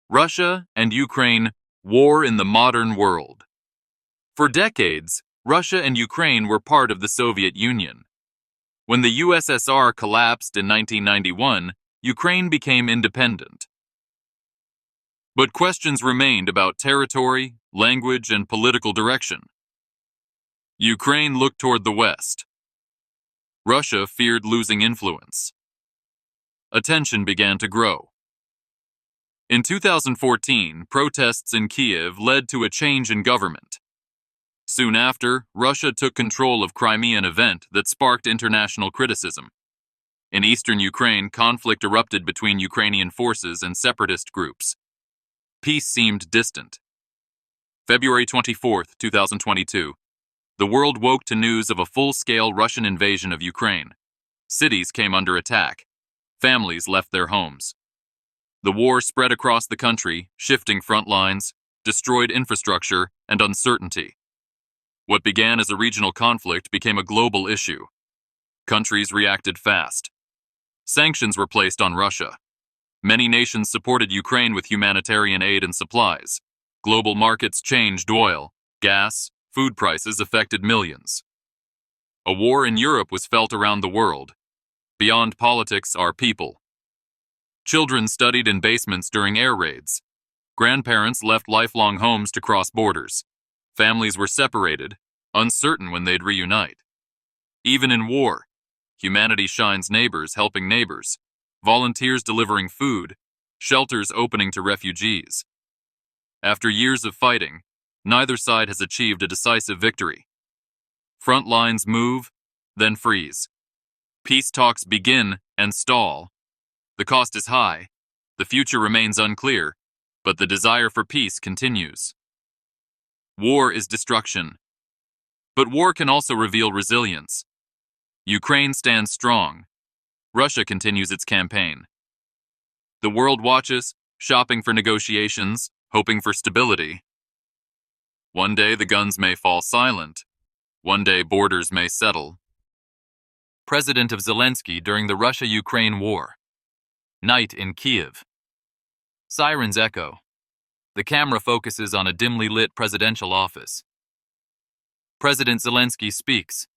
Russia and Ukraine, war in the modern world. For decades, Russia and Ukraine were part of the Soviet Union. When the USSR collapsed in 1991, Ukraine became independent. But questions remained about territory, language, and political direction. Ukraine looked toward the West. Russia feared losing influence. Attention began to grow. In 2014, protests in Kiev led to a change in government. Soon after, Russia took control of Crimea, an event that sparked international criticism. In eastern Ukraine, conflict erupted between Ukrainian forces and separatist groups. Peace seemed distant. February 24, 2022. The world woke to news of a full-scale Russian invasion of Ukraine. Cities came under attack. Families left their homes. The war spread across the country, shifting front lines, destroyed infrastructure, and uncertainty. What began as a regional conflict became a global issue. Countries reacted fast. Sanctions were placed on Russia. Many nations supported Ukraine with humanitarian aid and supplies. Global markets changed. Oil, gas, food prices affected millions. A war in Europe was felt around the world. Beyond politics are people. Children studied in basements during air raids. Grandparents left lifelong homes to cross borders. Families were separated, uncertain when they'd reunite. Even in war, humanity shines. Neighbors helping neighbors, volunteers delivering food, shelters opening to refugees. After years of fighting, neither side has achieved a decisive victory. Front lines move, then freeze. Peace talks begin and stall. The cost is high, the future remains unclear, but the desire for peace continues. War is destruction. But war can also reveal resilience. Ukraine stands strong. Russia continues its campaign. The world watches, shopping for negotiations, hoping for stability. One day the guns may fall silent. One day borders may settle. President of Zelensky during the Russia-Ukraine war. Night in Kiev. Sirens echo. The camera focuses on a dimly lit presidential office. President Zelensky speaks.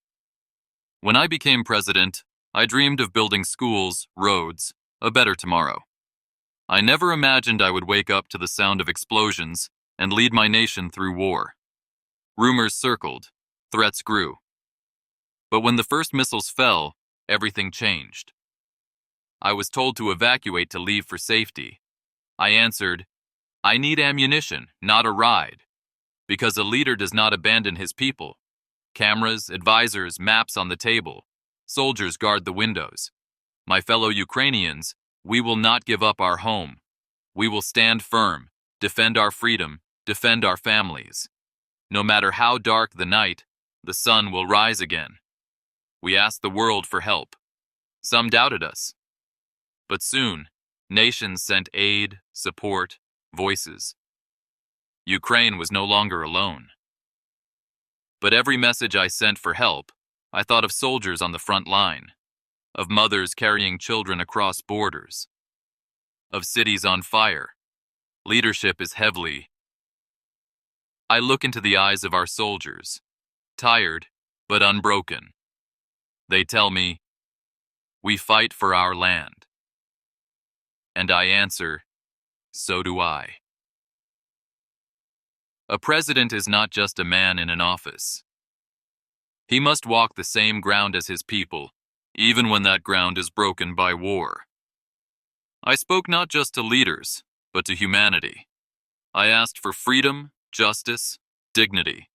When I became president, I dreamed of building schools, roads, a better tomorrow. I never imagined I would wake up to the sound of explosions and lead my nation through war. Rumors circled, threats grew. But when the first missiles fell, everything changed. I was told to evacuate to leave for safety. I answered, I need ammunition, not a ride. Because a leader does not abandon his people. Cameras, advisors, maps on the table. Soldiers guard the windows. My fellow Ukrainians, we will not give up our home. We will stand firm, defend our freedom, defend our families. No matter how dark the night, the sun will rise again. We asked the world for help. Some doubted us. But soon, nations sent aid, support, voices. Ukraine was no longer alone. But every message I sent for help, I thought of soldiers on the front line, of mothers carrying children across borders, of cities on fire. Leadership is heavily. I look into the eyes of our soldiers, tired but unbroken. They tell me, we fight for our land. And I answer, so do I. A president is not just a man in an office. He must walk the same ground as his people, even when that ground is broken by war. I spoke not just to leaders, but to humanity. I asked for freedom, justice, dignity.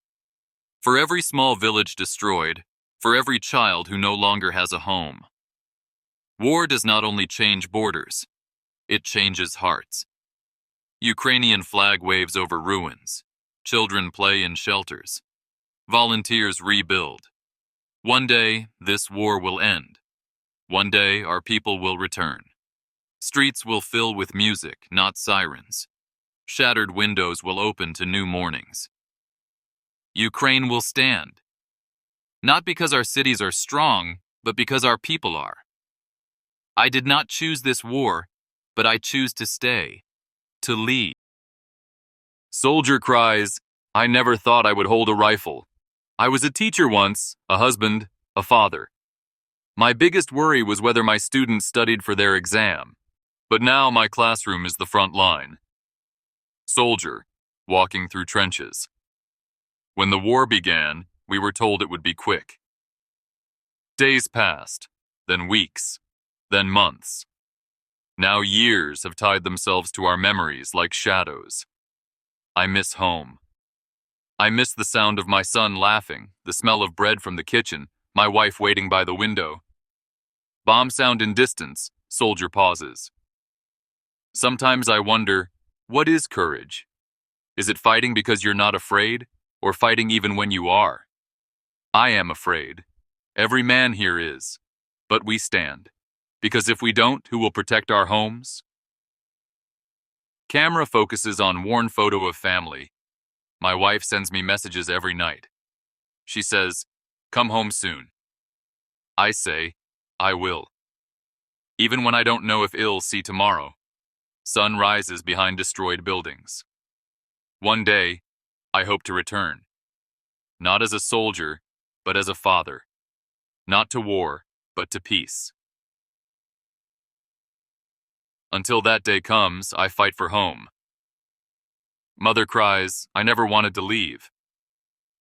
For every small village destroyed, for every child who no longer has a home. War does not only change borders, it changes hearts. Ukrainian flag waves over ruins. Children play in shelters. Volunteers rebuild. One day, this war will end. One day, our people will return. Streets will fill with music, not sirens. Shattered windows will open to new mornings. Ukraine will stand. Not because our cities are strong, but because our people are. I did not choose this war, but I choose to stay. to lead. Soldier cries, I never thought I would hold a rifle. I was a teacher once, a husband, a father. My biggest worry was whether my students studied for their exam. But now my classroom is the front line. Soldier, walking through trenches. When the war began, we were told it would be quick. Days passed, then weeks, then months. Now years have tied themselves to our memories like shadows. I miss home. I miss the sound of my son laughing, the smell of bread from the kitchen, my wife waiting by the window. Bomb sound in distance, soldier pauses. Sometimes I wonder, what is courage? Is it fighting because you're not afraid, or fighting even when you are? I am afraid. Every man here is. But we stand. Because if we don't, who will protect our homes? Camera focuses on worn photo of family. My wife sends me messages every night. She says, come home soon. I say, I will. Even when I don't know if I'll see tomorrow. Sun rises behind destroyed buildings. One day, I hope to return. Not as a soldier, but as a father. Not to war, but to peace. Until that day comes, I fight for home. Mother cries, I never wanted to leave.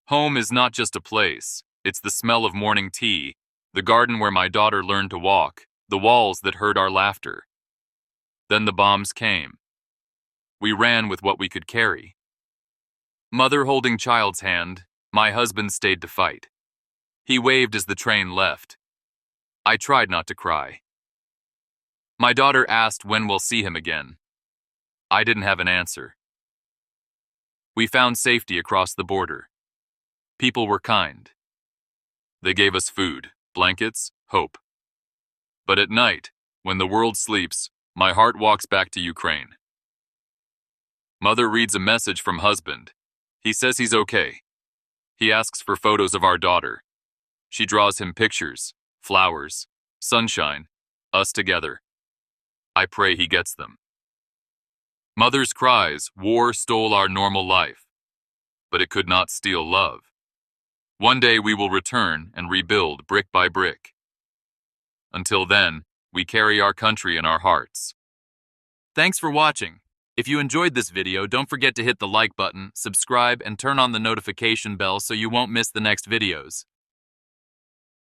Home is not just a place, it's the smell of morning tea, the garden where my daughter learned to walk, the walls that heard our laughter. Then the bombs came. We ran with what we could carry. Mother holding child's hand, my husband stayed to fight. He waved as the train left. I tried not to cry. My daughter asked when we'll see him again. I didn't have an answer. We found safety across the border. People were kind. They gave us food, blankets, hope. But at night, when the world sleeps, my heart walks back to Ukraine. Mother reads a message from husband. He says he's okay. He asks for photos of our daughter. She draws him pictures, flowers, sunshine, us together. I pray he gets them. Mother's cries, war stole our normal life. But it could not steal love. One day we will return and rebuild brick by brick. Until then, we carry our country in our hearts. Thanks for watching. If you enjoyed this video, don't forget to hit the like button, subscribe, and turn on the notification bell so you won't miss the next videos.